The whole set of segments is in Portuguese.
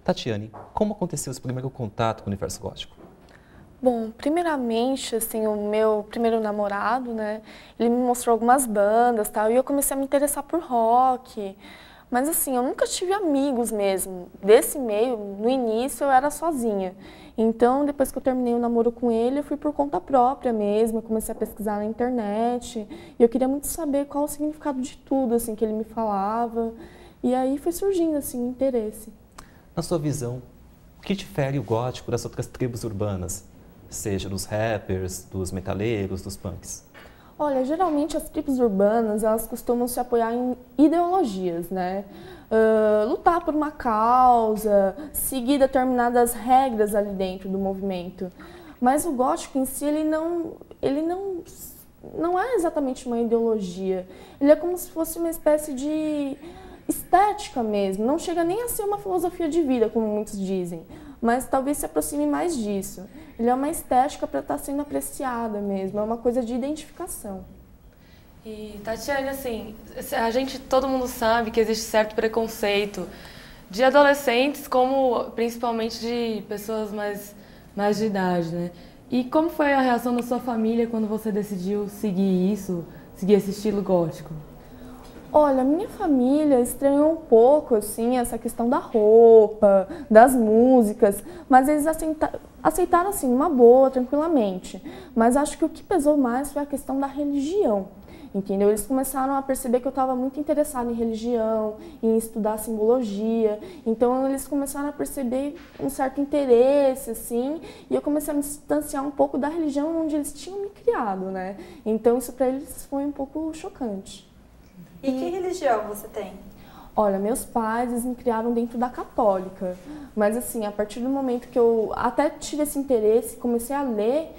Tatiane, como aconteceu esse primeiro contato com o universo gótico? Bom, primeiramente, assim, o meu primeiro namorado, né, ele me mostrou algumas bandas, tal, e eu comecei a me interessar por rock. Mas assim, eu nunca tive amigos mesmo. Desse meio, no início eu era sozinha. Então, depois que eu terminei o namoro com ele, eu fui por conta própria mesmo, eu comecei a pesquisar na internet, e eu queria muito saber qual o significado de tudo, assim, que ele me falava. E aí foi surgindo, assim, o interesse. Na sua visão, o que difere o gótico das outras tribos urbanas? Seja dos rappers, dos metaleiros, dos punks? Olha, geralmente as tribos urbanas, elas costumam se apoiar em ideologias, né? Lutar por uma causa, seguir determinadas regras ali dentro do movimento. Mas o gótico em si, não é exatamente uma ideologia. Ele é como se fosse uma espécie de estética mesmo. Não chega nem a ser uma filosofia de vida, como muitos dizem, mas talvez se aproxime mais disso. Ele é uma estética para estar sendo apreciada mesmo, é uma coisa de identificação. E, Tatiane, assim, todo mundo sabe que existe certo preconceito de adolescentes, como principalmente de pessoas mais de idade, né? E como foi a reação da sua família quando você decidiu seguir esse estilo gótico? Olha, minha família estranhou um pouco, assim, essa questão da roupa, das músicas, mas eles aceitaram, assim, uma boa, tranquilamente. Mas acho que o que pesou mais foi a questão da religião, entendeu? Eles começaram a perceber que eu estava muito interessada em religião, em estudar simbologia, então eles começaram a perceber um certo interesse, assim, e eu comecei a me distanciar um pouco da religião onde eles tinham me criado, né? Então isso para eles foi um pouco chocante. E que religião você tem? Olha, meus pais, eles me criaram dentro da católica, mas assim, a partir do momento que eu até tive esse interesse, comecei a ler,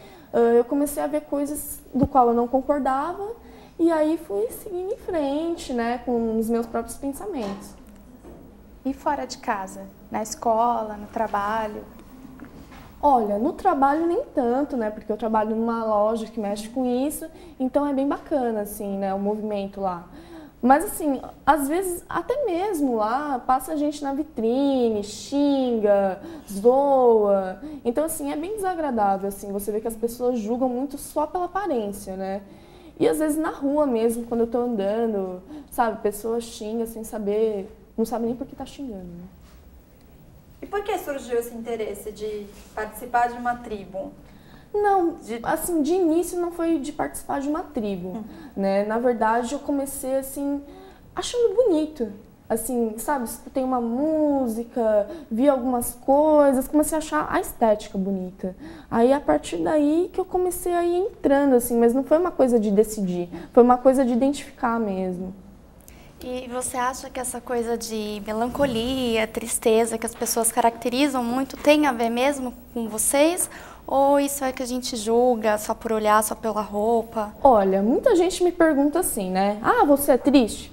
eu comecei a ver coisas do qual eu não concordava e aí fui seguindo em frente, né, com os meus próprios pensamentos. E fora de casa? Na escola, no trabalho? Olha, no trabalho nem tanto, né, porque eu trabalho numa loja que mexe com isso, então é bem bacana, assim, né, o movimento lá. Mas assim, às vezes até mesmo lá passa gente na vitrine, xinga, zoa. Então assim, é bem desagradável, assim, você vê que as pessoas julgam muito só pela aparência, né? E às vezes na rua mesmo, quando eu tô andando, sabe, pessoas xingam sem saber, não sabe nem por que tá xingando, né? E por que surgiu esse interesse de participar de uma tribo? Não, assim, de início não foi de participar de uma tribo, né? Na verdade, eu comecei, assim, achando bonito. Assim, sabe, escutei uma música, vi algumas coisas, comecei a achar a estética bonita. Aí, a partir daí que eu comecei a ir entrando, assim, mas não foi uma coisa de decidir, foi uma coisa de identificar mesmo. E você acha que essa coisa de melancolia, tristeza que as pessoas caracterizam muito tem a ver mesmo com vocês? Ou isso é que a gente julga só por olhar, só pela roupa? Olha, muita gente me pergunta assim, né? Ah, você é triste?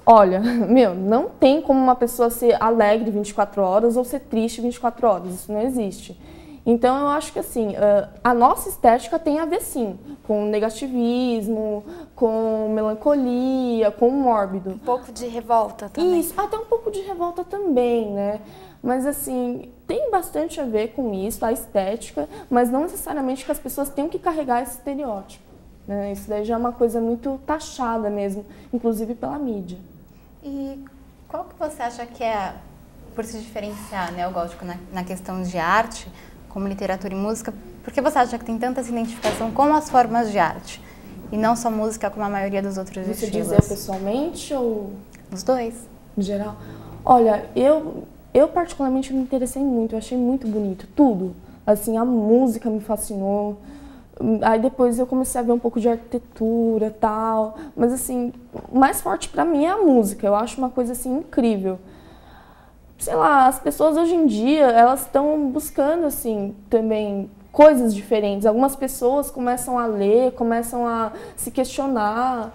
Olha, meu, não tem como uma pessoa ser alegre 24 horas ou ser triste 24 horas, isso não existe. Então eu acho que assim, a nossa estética tem a ver sim, com negativismo, com melancolia, com mórbido. Um pouco de revolta também. Isso, até um pouco de revolta também, né? Mas assim, tem bastante a ver com isso, a estética, mas não necessariamente que as pessoas tenham que carregar esse estereótipo, né? Isso daí já é uma coisa muito taxada mesmo, inclusive pela mídia. E qual que você acha que é, por se diferenciar, né, o gótico na questão de arte, como literatura e música, por que você acha que tem tanta identificação com as formas de arte? E não só música, como a maioria dos outros estilos? Você diz eu pessoalmente ou... Os dois. Em geral? Olha, eu particularmente me interessei muito, eu achei muito bonito, tudo. Assim, a música me fascinou. Aí depois eu comecei a ver um pouco de arquitetura e tal. Mas assim, o mais forte pra mim é a música, eu acho uma coisa assim incrível. Sei lá, as pessoas hoje em dia, elas estão buscando assim também coisas diferentes. Algumas pessoas começam a ler, começam a se questionar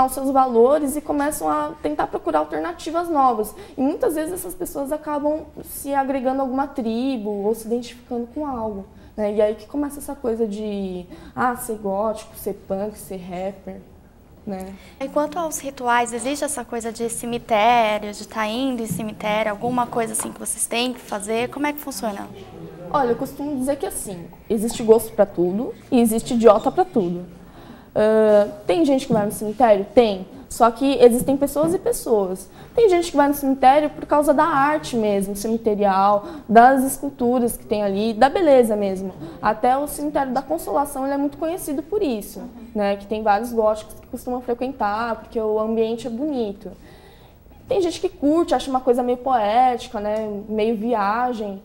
os seus valores e começam a tentar procurar alternativas novas. E muitas vezes essas pessoas acabam se agregando a alguma tribo ou se identificando com algo, né? E aí que começa essa coisa de ser gótico, ser punk, ser rapper. né? E quanto aos rituais, existe essa coisa de cemitério, de estar indo em cemitério, alguma coisa assim que vocês têm que fazer? Como é que funciona? Olha, eu costumo dizer que assim, existe gosto para tudo e existe idiota para tudo. Tem gente que vai no cemitério? Tem. Só que existem pessoas e pessoas. Tem gente que vai no cemitério por causa da arte mesmo, cemiterial, das esculturas que tem ali, da beleza mesmo. Até o cemitério da Consolação ele é muito conhecido por isso, né? Que tem vários góticos que costumam frequentar, porque o ambiente é bonito. Tem gente que curte, acha uma coisa meio poética, né? Meio viagem.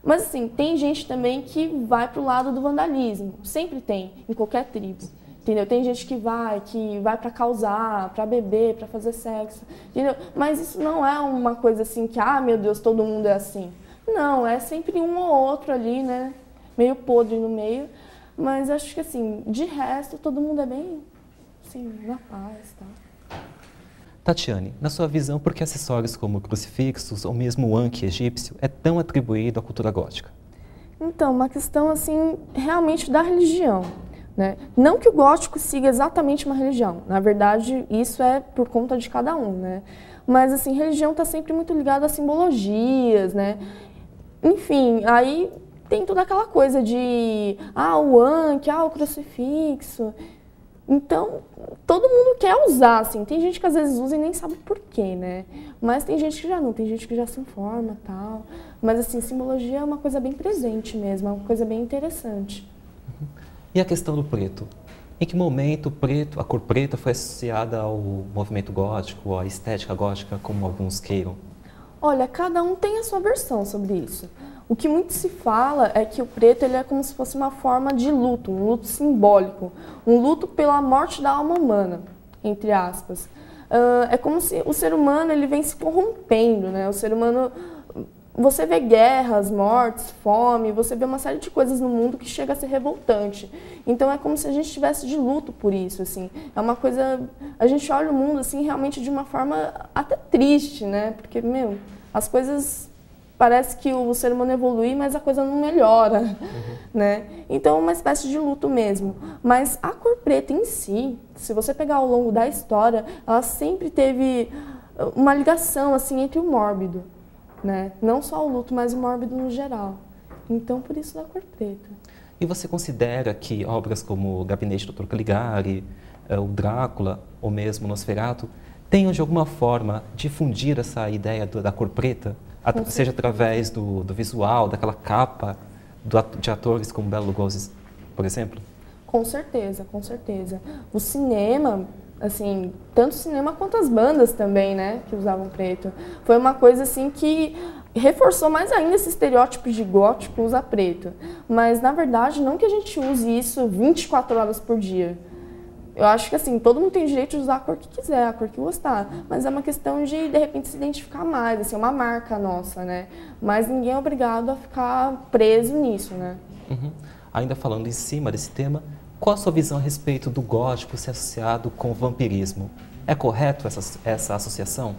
Mas assim, tem gente também que vai pro lado do vandalismo. Sempre tem, em qualquer tribo. Entendeu? Tem gente que vai para causar, para beber, para fazer sexo, entendeu? Mas isso não é uma coisa assim que, meu Deus, todo mundo é assim. Não, é sempre um ou outro ali, né? Meio podre no meio. Mas acho que assim, de resto, todo mundo é bem, assim, na paz, tá? Tatiane, na sua visão, por que acessórios como crucifixos ou mesmo o anque egípcio é tão atribuído à cultura gótica? Então, uma questão assim, realmente da religião. Né? Não que o gótico siga exatamente uma religião, na verdade isso é por conta de cada um, né? Mas assim, religião está sempre muito ligada a simbologias, né? Enfim, aí tem toda aquela coisa de, o anque, o crucifixo. Então, todo mundo quer usar, assim, tem gente que às vezes usa e nem sabe por quê, né? Mas tem gente que já não, tem gente que já se informa e tal. Mas assim, simbologia é uma coisa bem presente mesmo, é uma coisa bem interessante. E a questão do preto? Em que momento a cor preta foi associada ao movimento gótico, ou à estética gótica, como alguns queiram? Olha, cada um tem a sua versão sobre isso. O que muito se fala é que o preto ele é como se fosse uma forma de luto, um luto simbólico, um luto pela morte da alma humana, entre aspas. É como se o ser humano ele vem se corrompendo, né? O ser humano... Você vê guerras, mortes, fome, você vê uma série de coisas no mundo que chega a ser revoltante. Então é como se a gente estivesse de luto por isso, assim. É uma coisa... A gente olha o mundo, assim, realmente de uma forma até triste, né? Porque, as coisas... Parece que o ser humano evolui, mas a coisa não melhora, né? Então é uma espécie de luto mesmo. Mas a cor preta em si, se você pegar ao longo da história, ela sempre teve uma ligação, assim, entre o mórbido. Né? Não só o luto, mas o mórbido no geral. Então, por isso da cor preta. E você considera que obras como o Gabinete do Dr. Caligari, o Drácula ou mesmo o Nosferatu tenham de alguma forma difundir essa ideia da cor preta? Seja através do visual, daquela capa de atores como Bela Lugosi, por exemplo? Com certeza, com certeza. O cinema... Assim, tanto o cinema quanto as bandas também, né, que usavam preto. Foi uma coisa, assim, que reforçou mais ainda esse estereótipo de gótico usar preto. Mas, na verdade, não que a gente use isso 24 horas por dia. Eu acho que, assim, todo mundo tem direito de usar a cor que quiser, a cor que gostar. Mas é uma questão de repente, se identificar mais, assim, é uma marca nossa, né. Mas ninguém é obrigado a ficar preso nisso, né. Ainda falando em cima desse tema, qual a sua visão a respeito do gótico ser associado com o vampirismo? É correto essa associação?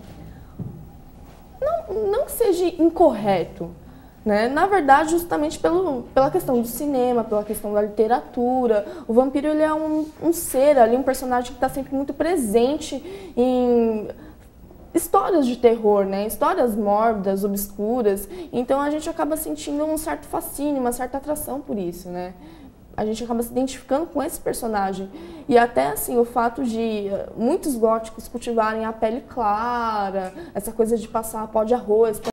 Não que seja incorreto, né? Na verdade, justamente pela questão do cinema, pela questão da literatura, o vampiro ele é um ser ali, um personagem que está sempre muito presente em histórias de terror, né? Histórias mórbidas, obscuras. Então a gente acaba sentindo um certo fascínio, uma certa atração por isso, né? A gente acaba se identificando com esse personagem. E até assim, o fato de muitos góticos cultivarem a pele clara, essa coisa de passar pó de arroz,